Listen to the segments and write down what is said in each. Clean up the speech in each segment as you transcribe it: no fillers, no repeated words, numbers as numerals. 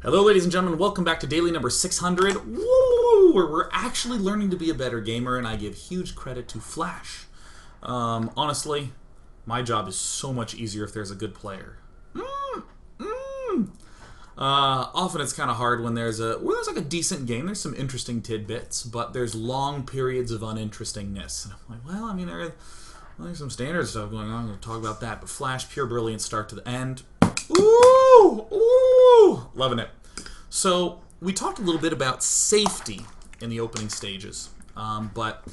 Hello ladies and gentlemen, welcome back to daily number 600, where we're actually learning to be a better gamer, and I give huge credit to Flash. Honestly, my job is so much easier if there's a good player. Often it's kind of hard when there's like a decent game, there's some interesting tidbits, but there's long periods of uninterestingness. And I'm like, well, I mean, there's some standard stuff going on, I'm going to talk about that, but Flash, pure brilliant start to the end. Ooh! Ooh! Loving it. So, we talked a little bit about safety in the opening stages, but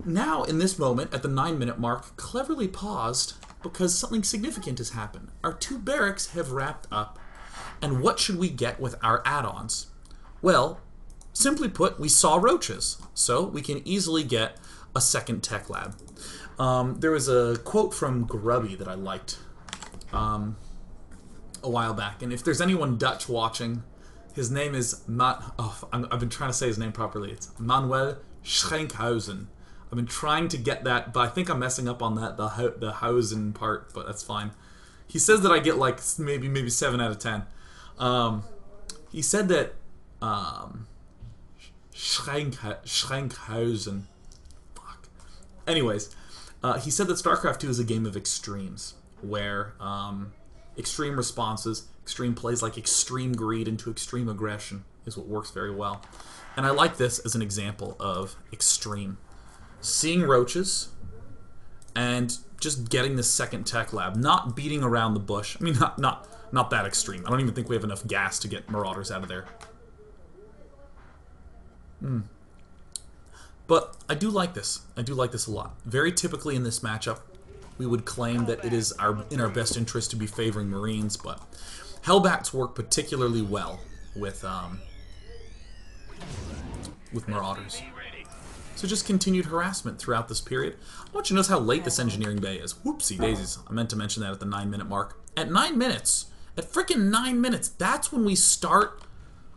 now, in this moment, at the 9-minute mark, cleverly paused because something significant has happened. Our two barracks have wrapped up, and what should we get with our add-ons? Well, simply put, we saw roaches, so we can easily get a second tech lab. There was a quote from Grubby that I liked a while back, and if there's anyone Dutch watching, his name is I've been trying to say his name properly. It's Manuel Schrenkhausen. I've been trying to get that, but I think I'm messing up on that, the Hausen part, but that's fine. He says that I get like maybe 7 out of 10. He said that Schrenkhausen. Fuck. Anyways, he said that StarCraft 2 is a game of extremes, where extreme responses, extreme plays like extreme greed into extreme aggression is what works very well. And I like this as an example of extreme. Seeing roaches and just getting the second tech lab, not beating around the bush. I mean, not that extreme. I don't even think we have enough gas to get marauders out of there. But I do like this. I do like this a lot. Very typically in this matchup, we would claim that it is in our best interest to be favoring Marines, but Hellbats work particularly well with Marauders. So just continued harassment throughout this period. I want you to notice how late this engineering bay is. Whoopsie daisies. I meant to mention that at the 9-minute mark. At 9 minutes, at frickin' 9 minutes, that's when we start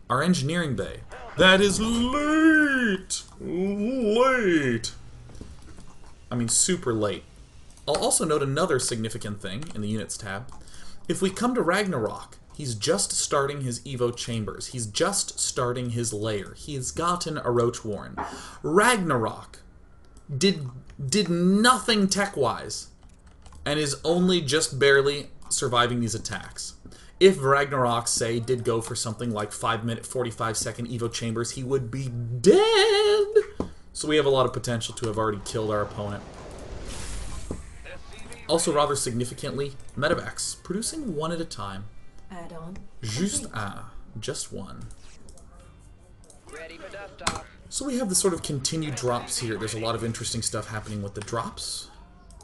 our engineering bay. That is late! Late! I mean, super late. I'll also note another significant thing in the Units tab. If we come to Ragnarok, he's just starting his Evo Chambers. He's just starting his lair. He has gotten a Roach Warren. Ragnarok did nothing tech-wise and is only just barely surviving these attacks. If Ragnarok, say, did go for something like 5-minute, 45-second Evo Chambers, he would be dead! So we have a lot of potential to have already killed our opponent. Also, rather significantly, medevacs, producing one at a time. Add-on. Just one. Ready for desktop. So we have the sort of continued drops here. There's a lot of interesting stuff happening with the drops,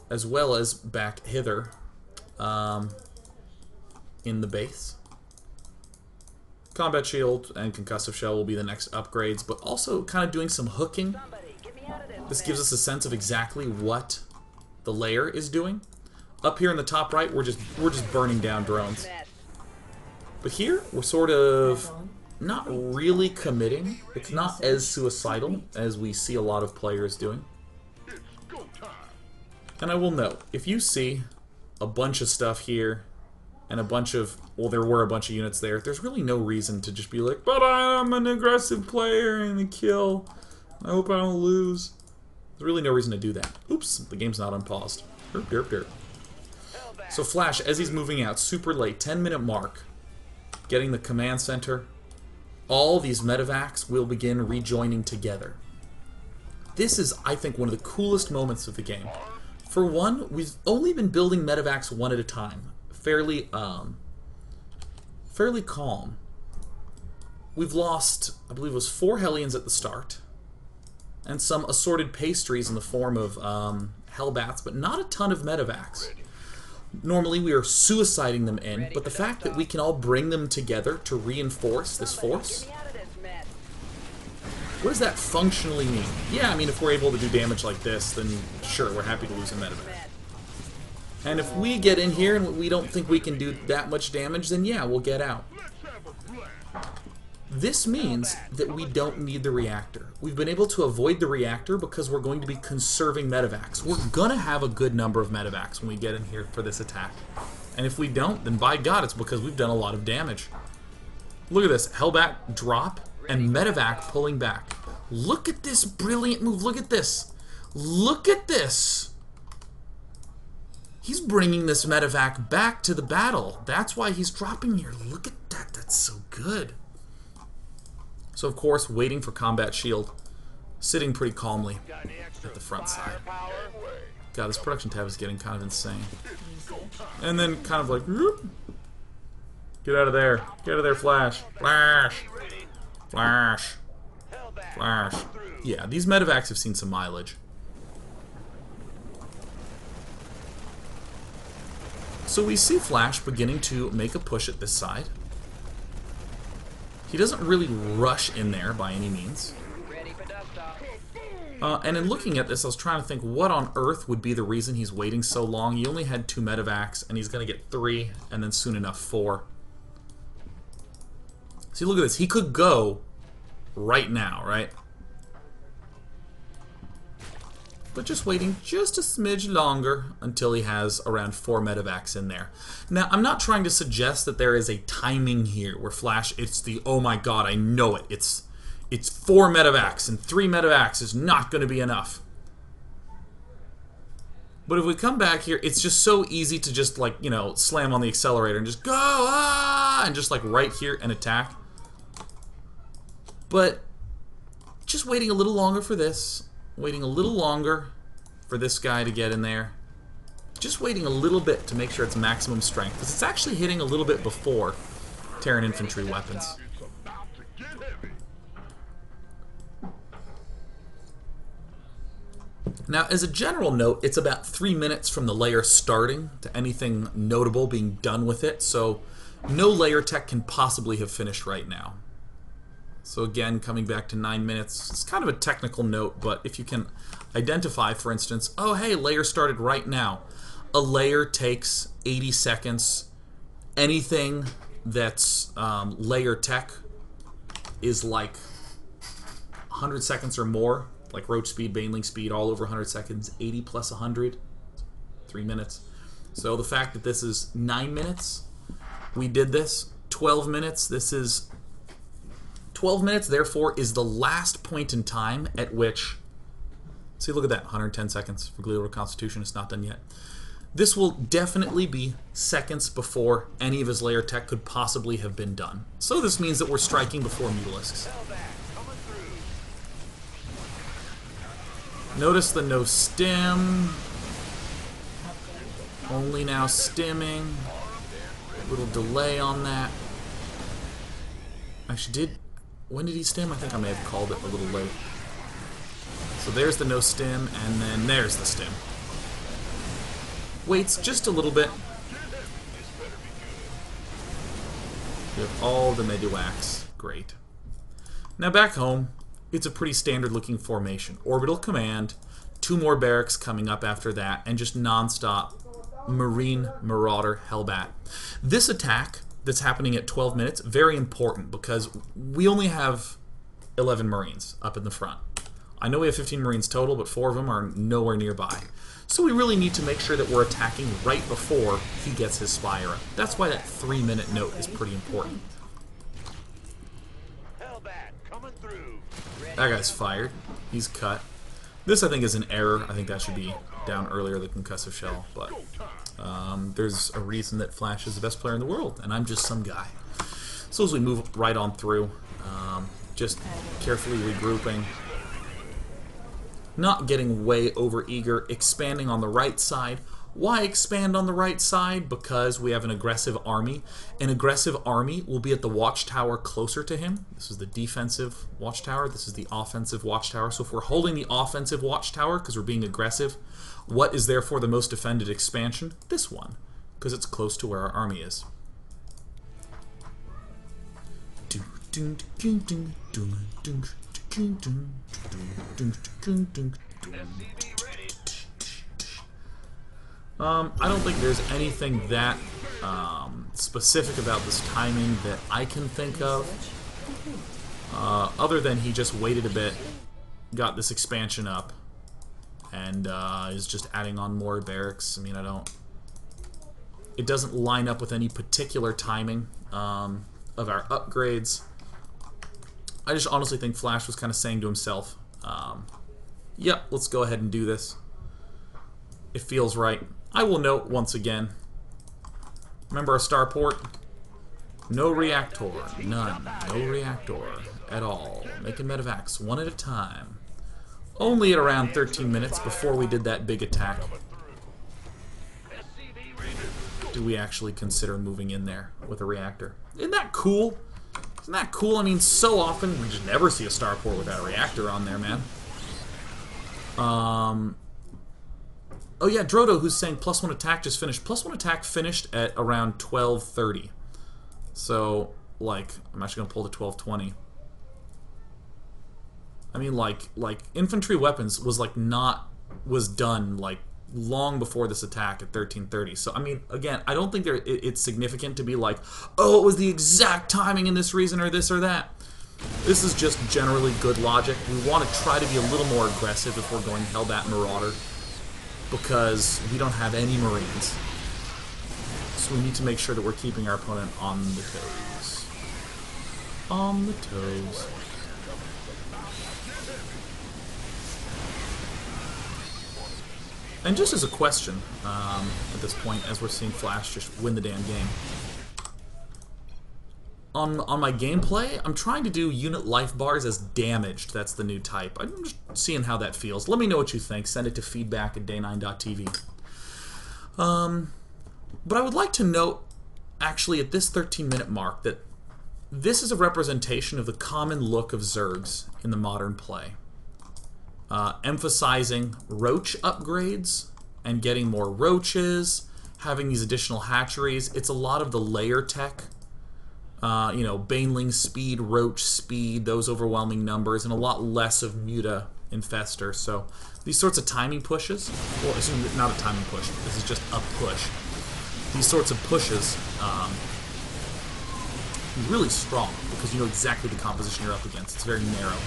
as well as back hither in the base. Combat Shield and Concussive Shell will be the next upgrades, but also kind of doing some hooking. This gives us a sense of exactly what the layer is doing. Up here in the top right, we're just burning down drones. But here, we're sort of not really committing. It's not as suicidal as we see a lot of players doing. And I will note, if you see a bunch of stuff here, and a bunch of, well, there were a bunch of units there, there's really no reason to just be like, but I'm an aggressive player in the kill. I hope I don't lose. There's really no reason to do that. Oops, the game's not unpaused. Derp, derp, derp. So Flash, as he's moving out, super late, 10-minute mark, getting the command center, all these medevacs will begin rejoining together. This is, I think, one of the coolest moments of the game. For one, we've only been building medevacs one at a time. Fairly calm. We've lost, I believe it was 4 Hellions at the start, and some assorted pastries in the form of Hellbats, but not a ton of medevacs. Normally we are suiciding them in, but the fact that we can all bring them together to reinforce this force, what does that functionally mean? Yeah, I mean, if we're able to do damage like this, then sure, we're happy to lose a medevac. And if we get in here and we don't think we can do that much damage, then yeah, we'll get out. This means that we don't need the reactor. We've been able to avoid the reactor because we're going to be conserving medevacs. We're going to have a good number of medevacs when we get in here for this attack. And if we don't, then by God, it's because we've done a lot of damage. Look at this. Hellbat drop and medevac pulling back. Look at this brilliant move. Look at this. Look at this. He's bringing this medevac back to the battle. That's why he's dropping here. Look at that. That's so good. So, of course, waiting for combat shield. Sitting pretty calmly at the front side. God, this production tab is getting kind of insane. And then kind of like, whoop. Get out of there. Get out of there, Flash. Flash. Flash. Flash. Yeah, these medevacs have seen some mileage. So we see Flash beginning to make a push at this side. He doesn't really rush in there by any means. And in looking at this, I was trying to think what on earth would be the reason he's waiting so long. He only had 2 medevacs, and he's going to get 3, and then soon enough 4. See, look at this. He could go right now, right? But just waiting just a smidge longer until he has around 4 medevacs in there. Now, I'm not trying to suggest that there is a timing here where Flash, it's the, oh my god, I know it. It's 4 medevacs, and 3 medevacs is not going to be enough. But if we come back here, it's just so easy to just, like, you know, slam on the accelerator and just go, ah, and just, like, right here and attack. But just waiting a little longer for this. Waiting a little longer for this guy to get in there. Just waiting a little bit to make sure it's maximum strength, because it's actually hitting a little bit before Terran infantry weapons. Now, as a general note, it's about 3 minutes from the layer starting to anything notable being done with it, so no layer tech can possibly have finished right now. So again, coming back to 9 minutes, it's kind of a technical note, but if you can identify, for instance, oh hey, layer started right now. A layer takes 80 seconds. Anything that's layer tech is like 100 seconds or more, like roach speed, baneling speed, all over 100 seconds. 80 plus 100, 3 minutes. So the fact that this is 9 minutes, we did this. 12 minutes, this is 12 minutes, therefore, is the last point in time at which, see, look at that, 110 seconds for Glial Reconstitution. It's not done yet. This will definitely be seconds before any of his layer tech could possibly have been done. So this means that we're striking before Mutalisks. Notice the no stim. Only now stimming. A little delay on that. Actually, when did he stim? I think I may have called it a little late. So there's the no stim, and then there's the stim. Waits just a little bit. We have all the medevacs. Great. Now back home, it's a pretty standard looking formation. Orbital command, 2 more barracks coming up after that, and just non-stop Marine Marauder Hellbat. This attack that's happening at 12 minutes, very important, because we only have 11 Marines up in the front. I know we have 15 Marines total, but 4 of them are nowhere nearby. So we really need to make sure that we're attacking right before he gets his Spire up. That's why that 3-minute note is pretty important. That guy's fired. He's cut. This, I think, is an error. I think that should be down earlier, the concussive shell, but there's a reason that Flash is the best player in the world, and I'm just some guy. So as we move right on through, just carefully regrouping, not getting way over-eager, expanding on the right side. Why expand on the right side? Because we have an aggressive army. An aggressive army will be at the watchtower closer to him. This is the defensive watchtower. This is the offensive watchtower. So if we're holding the offensive watchtower because we're being aggressive, what is therefore the most defended expansion? This one, because it's close to where our army is. I don't think there's anything that specific about this timing that I can think of, other than he just waited a bit, got this expansion up, and is just adding on more barracks. I mean, it doesn't line up with any particular timing of of our upgrades. I just honestly think Flash was kind of saying to himself, yep, let's go ahead and do this. It feels right. I will note once again, remember our starport? No reactor, none. No reactor at all. Making medevacs one at a time. Only at around 13 minutes before we did that big attack did we actually consider moving in there with a reactor. Isn't that cool? Isn't that cool? I mean, so often we just never see a starport without a reactor on there, man. Oh yeah, Drodo, who's saying +1 attack just finished. +1 attack finished at around 12:30. So, like, I'm actually gonna pull to 12:20. I mean, like infantry weapons was done like long before this attack at 13:30. So, I mean, again, I don't think it's significant to be like, oh, it was the exact timing in this reason or this or that. This is just generally good logic. We want to try to be a little more aggressive if we're going Hellbat Marauder, because we don't have any Marines. So we need to make sure that we're keeping our opponent on the toes. On the toes. And just as a question, at this point, as we're seeing Flash just win the damn game, on my gameplay, I'm trying to do unit life bars as damaged. That's the new type. I'm just seeing how that feels. Let me know what you think. Send it to feedback@day9.tv. But I would like to note, actually, at this 13-minute mark, that this is a representation of the common look of Zergs in the modern play. Emphasizing roach upgrades and getting more roaches, having these additional hatcheries. It's a lot of the layer tech. You know, Baneling speed, roach speed, those overwhelming numbers, and a lot less of muta infester. So these sorts of timing pushes, well, it's not a timing push, this is just a push. These sorts of pushes really strong because you know exactly the composition you're up against. It's very narrow.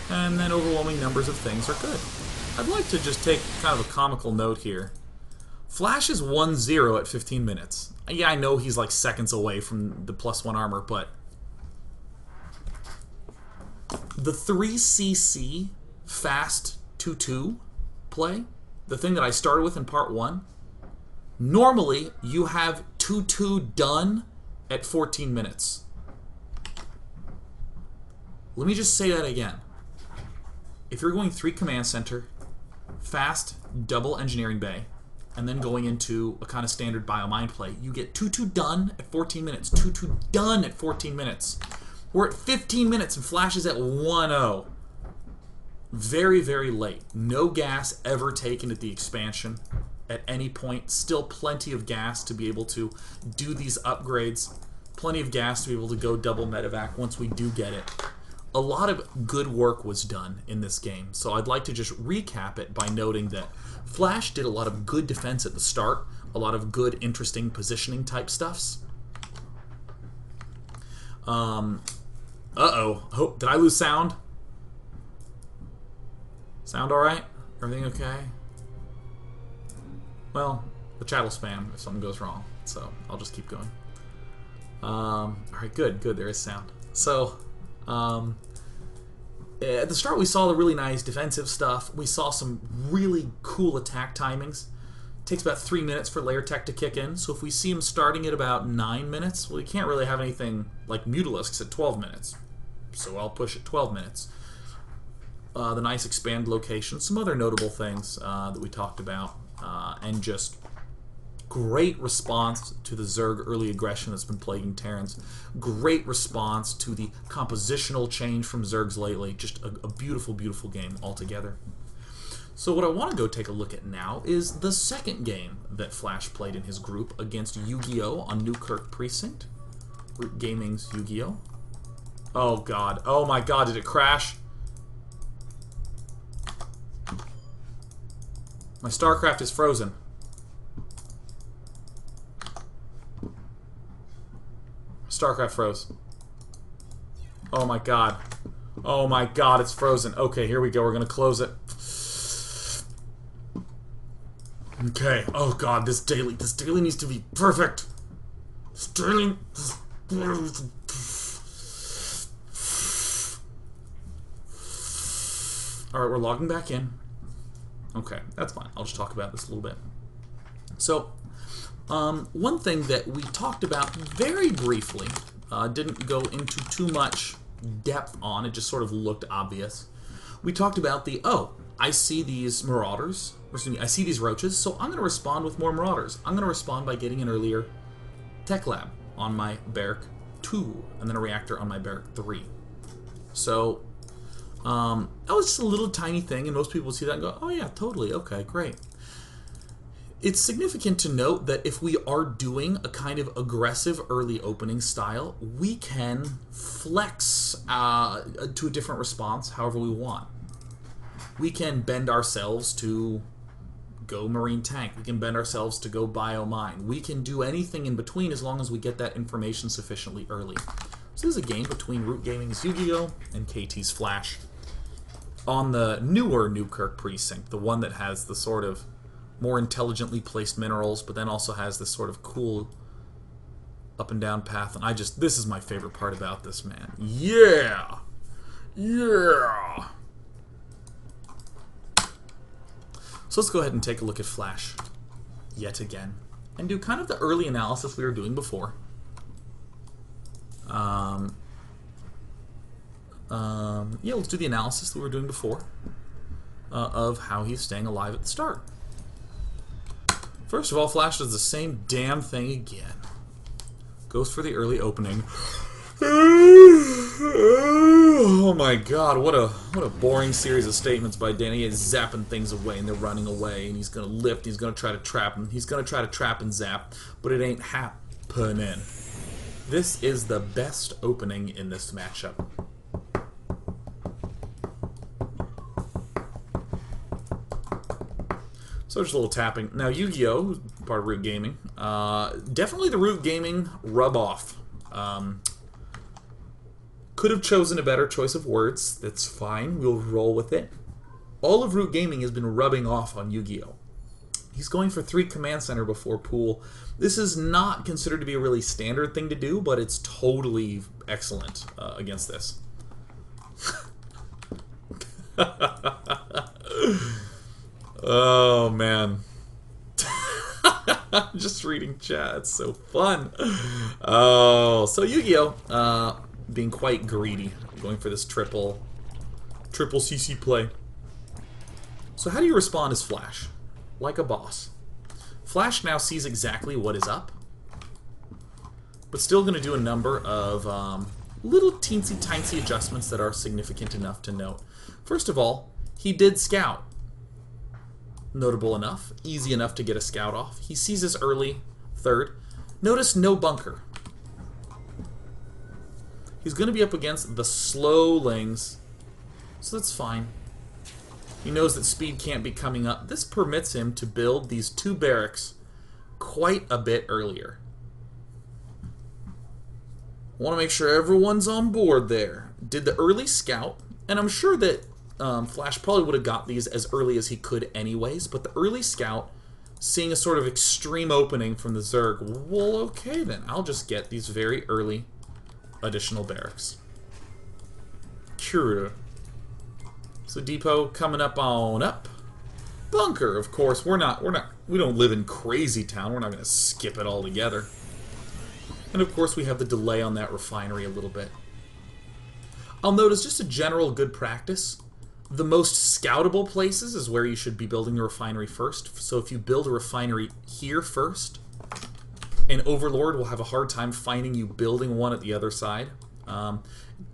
And then overwhelming numbers of things are good. I'd like to just take kind of a comical note here. Flash is 1-0 at 15 minutes. Yeah, I know he's like seconds away from the +1 armor, but the 3cc fast 2-2 play, the thing that I started with in part 1, normally you have 2-2 done at 14 minutes. Let me just say that again. If you're going 3 command center, fast double engineering bay, and then going into a kind of standard bio-mind play, you get 2-2 done at 14 minutes. 2-2 done at 14 minutes. We're at 15 minutes and Flash is at 1-0. Very, very late. No gas ever taken at the expansion at any point. Still plenty of gas to be able to do these upgrades. Plenty of gas to be able to go double medevac once we do get it. A lot of good work was done in this game, so I'd like to just recap it by noting that Flash did a lot of good defense at the start, a lot of good, interesting positioning type stuffs. Uh-oh. Oh, did I lose sound? Sound alright? Everything okay? Well, the chat will spam if something goes wrong, so I'll just keep going. Alright, good, there is sound. So, at the start we saw the really nice defensive stuff. We saw some really cool attack timings. It takes about 3 minutes for layer tech to kick in, so if we see him starting at about 9 minutes, well, we can't really have anything like Mutalisks at 12 minutes. So I'll push at 12 minutes. The nice expand location, some other notable things that we talked about, and just great response to the Zerg early aggression that's been plaguing Terrans. Great response to the compositional change from Zergs lately. Just a beautiful, beautiful game altogether. So what I want to go take a look at now is the second game that Flash played in his group against Yu-Gi-Oh! On Newkirk Precinct. Root Gaming's Yu-Gi-Oh! Oh god. Oh my god, did it crash? My StarCraft is frozen. StarCraft froze. Oh my god. Oh my god, it's frozen. Okay, here we go. We're gonna close it. Okay. Oh god, this daily needs to be perfect. Alright, we're logging back in. Okay, that's fine. I'll just talk about this a little bit. So, one thing that we talked about very briefly, didn't go into too much depth on, it just sort of looked obvious. We talked about the, oh, I see these marauders, or excuse me, I see these roaches, so I'm going to respond with more marauders. I'm going to respond by getting an earlier tech lab on my barrack 2, and then a reactor on my barrack 3. So, that was just a little tiny thing, and most people would see that and go, oh yeah, totally, okay, great. It's significant to note that if we are doing a kind of aggressive early opening style, we can flex to a different response however we want. We can bend ourselves to go marine tank. We can bend ourselves to go biomine. We can do anything in between as long as we get that information sufficiently early. So this is a game between Root Gaming's Yu-Gi-Oh! And KT's Flash on the newer Newkirk precinct, the one that has the sort of more intelligently placed minerals, but then also has this sort of cool up and down path. And this is my favorite part about this, man. Yeah! Yeah! So let's go ahead and take a look at Flash yet again and do kind of the early analysis we were doing before. Yeah, let's do the analysis that we were doing before of how he's staying alive at the start. First of all, Flash does the same damn thing again. Goes for the early opening. Oh my god, what a boring series of statements by Danny. He's zapping things away and they're running away, and he's gonna lift, he's gonna try to trap him, he's gonna try to trap and zap, but it ain't happening. This is the best opening in this matchup. So just a little tapping. Now Yu-Gi-Oh! Who's part of Root Gaming. Definitely the Root Gaming rub-off. Could have chosen a better choice of words. That's fine. We'll roll with it. All of Root Gaming has been rubbing off on Yu-Gi-Oh! He's going for 3 Command Center before Pool. This is not considered to be a really standard thing to do, but it's totally excellent against this. Oh, man. Just reading chat. It's so fun. Oh, so Yu-Gi-Oh! Being quite greedy. Going for this triple CC play. So how do you respond as Flash? Like a boss. Flash now sees exactly what is up, but still going to do a number of little teensy-tiny adjustments that are significant enough to note. First of all, he did scout. Notable enough, easy enough to get a scout off. He sees this early, third. Notice no bunker. He's going to be up against the slowlings, so that's fine. He knows that speed can't be coming up. This permits him to build these 2 barracks quite a bit earlier. Want to make sure everyone's on board there. Did the early scout, and I'm sure that Flash probably would have got these as early as he could anyways, but the early scout, seeing a sort of extreme opening from the Zerg, well, okay then, I'll just get these very early additional barracks. Cure. So depot coming up on up. Bunker, of course, we don't live in crazy town, we're not going to skip it all together. And of course we have the delay on that refinery a little bit. I'll note as just a general good practice, the most scoutable places is where you should be building a refinery first. So if you build a refinery here first, an Overlord will have a hard time finding you building one at the other side.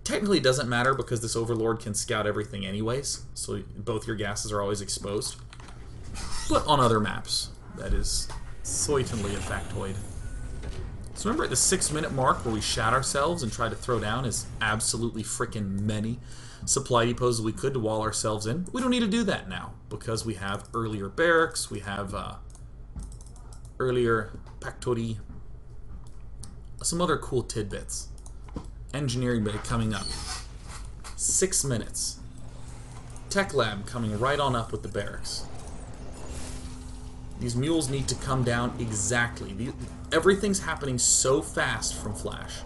Technically it doesn't matter because this Overlord can scout everything anyways, so both your gases are always exposed. But on other maps, that is certainly a factoid. So remember at the 6-minute mark where we shat ourselves and tried to throw down as absolutely frickin' many supply depots as we could to wall ourselves in? We don't need to do that now because we have earlier barracks, we have earlier factory, some other cool tidbits. Engineering bay coming up. 6 minutes. Tech lab coming right on up with the barracks. These mules need to come down exactly. Everything's happening so fast from Flash.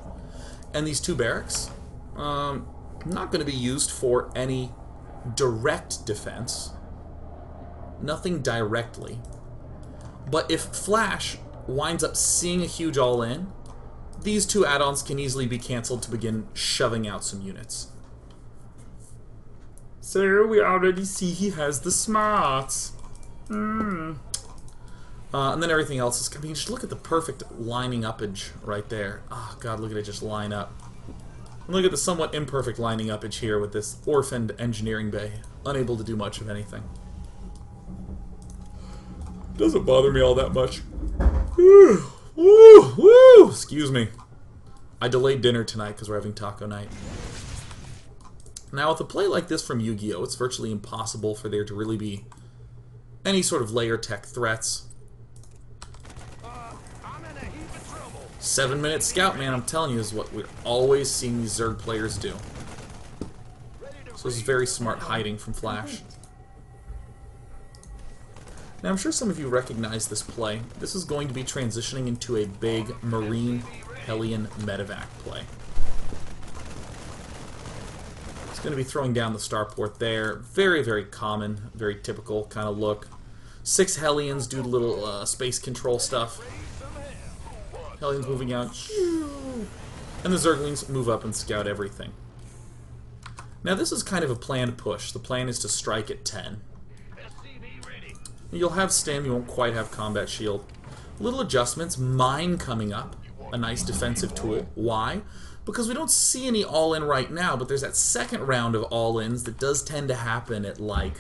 And these 2 barracks, not going to be used for any direct defense. Nothing directly. But if Flash winds up seeing a huge all-in, these 2 add-ons can easily be cancelled to begin shoving out some units. So we already see he has the smarts. And then everything else is... I mean, just look at the perfect lining upage right there. Oh, God, look at it just line up. And look at the somewhat imperfect lining upage here with this orphaned engineering bay. Unable to do much of anything. Doesn't bother me all that much. Woo! Woo! Excuse me. I delayed dinner tonight because we're having taco night. Now, with a play like this from Yu-Gi-Oh!, it's virtually impossible for there to really be any sort of layer tech threats. 7-minute scout, man, I'm telling you, is what we're always seeing these Zerg players do. So this is very smart hiding from Flash. Now, I'm sure some of you recognize this play. This is going to be transitioning into a big Marine Hellion medevac play. It's going to be throwing down the starport there. Very, very common, very typical kind of look. 6 Hellions do little space control stuff. Hellions moving out. And the Zerglings move up and scout everything. Now, this is kind of a planned push. The plan is to strike at 10. You'll have stim, you won't quite have combat shield. Little adjustments, mine coming up, a nice defensive tool. Why? Because we don't see any all-in right now, but there's that second round of all-ins that does tend to happen at like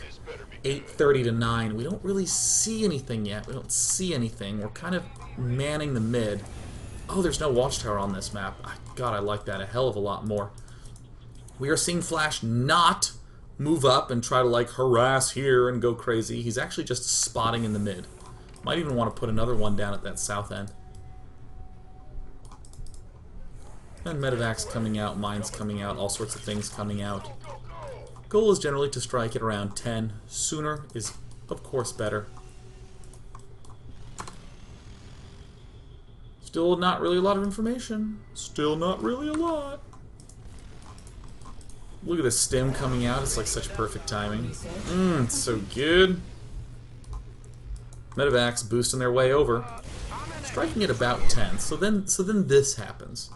8:30 to 9. We don't really see anything yet. We don't see anything. We're kind of manning the mid. Oh, there's no watchtower on this map. God, I like that a hell of a lot more. We are seeing Flash not move up and try to like harass here and go crazy. He's actually just spotting in the mid. Might even want to put another one down at that south end. And medevacs coming out, mines coming out, all sorts of things coming out. Goal is generally to strike at around 10. Sooner is, of course, better. Still not really a lot of information. Still not really a lot. Look at the stim coming out. It's like such perfect timing. It's so good. Medevacs boosting their way over. Striking at about 10. So then this happens.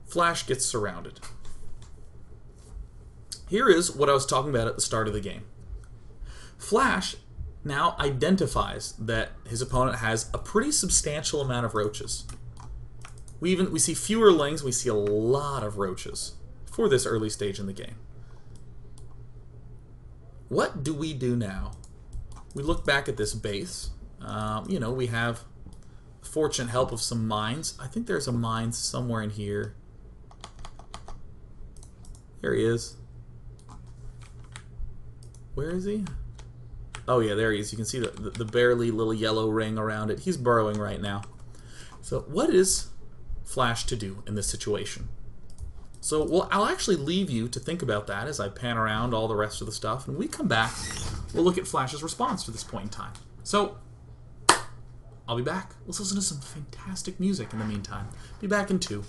Flash gets surrounded. Here is what I was talking about at the start of the game. Flash now identifies that his opponent has a pretty substantial amount of roaches. We see fewer lings, we see a lot of roaches for this early stage in the game. What do we do now? We look back at this base. You know, we have fortunate help of some mines. I think there's a mine somewhere in here. There he is. Where is he? Oh yeah, there he is. You can see the barely little yellow ring around it. He's burrowing right now. So what is Flash to do in this situation? So well, I'll actually leave you to think about that as I pan around all the rest of the stuff. And when we come back, we'll look at Flash's response to this point in time. So I'll be back. Let's listen to some fantastic music in the meantime. Be back in 2.